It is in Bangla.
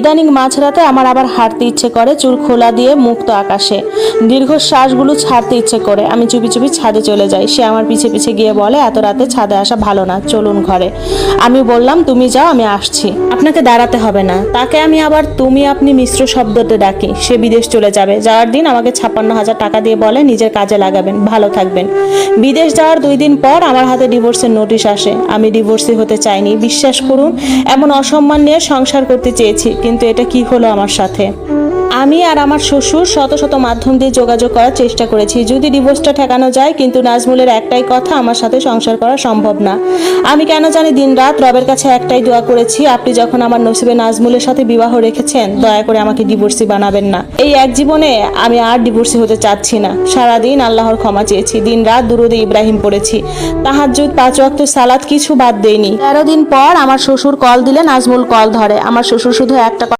ইদানিং মাঝরাতে আমার আবার হাঁটতে ইচ্ছে করে, চুল খোলা দিয়ে মুক্ত আকাশে। দীর্ঘশ্বাসগুলো ছাড়তে ইচ্ছে করে। আমি চুপি চুপি ছাদে চলে যাই। সে আমার পিছে পিছে গিয়ে বলে, এত রাতে ছাদে আসা ভালো না, চলুন ঘরে। আমি বললাম, তুমি যাও, আমি আসছি, আপনাকে দাঁড়াতে হবে না। তাকে আমি আবার তুমি আপনি মিশ্র শব্দতে ডাকি। সে বিদেশ চলে যাবে। যাওয়ার দিন আমাকে 56,000 টাকা দিয়ে বলে নিজের কাজে লাগাবেন, ভালো থাকবেন। বিদেশ যাওয়ার 2 দিন পর আমার হাতে ডিভোর্সের নোটিশ আসে। আমি ডিভোর্সি হতে চাইনি, বিশ্বাস করুন। এমন অসম্মান নিয়ে সংসার করতে চেয়েছি, কিন্তু এটা কি হলো আমার সাথে। আমি আর আমার শ্বশুর শত শত মাধ্যম দিয়ে যোগাযোগ করার চেষ্টা করেছি, যদি ডিভোর্সটা ঠেকানো যায়, কিন্তু নাজমুলের একটাই কথা, আমার সাথে সংসার করা সম্ভব না। আমি কেন জানি দিনরাত রবের কাছে একটাই দোয়া করেছি, আপনি যখন আমার নসিবে নাজমুলের সাথে বিবাহ রেখেছেন, দয়া করে আমাকে ডিভোর্সি বানাবেন না। এই এক জীবনে আমি আর ডিভোর্সি হতে চাচ্ছি না। সারাদিন আল্লাহর ক্ষমা চেয়েছি, দিনরাত দুরুদে ইব্রাহিম পড়েছি, তাহাজ্জুদ, 5 ওয়াক্ত সালাত কিছু বাদ দেইনি। 13 দিন পর আমার শ্বশুর কল দিলে নাজমুল কল ধরে। আমার শ্বশুর শুধু একটা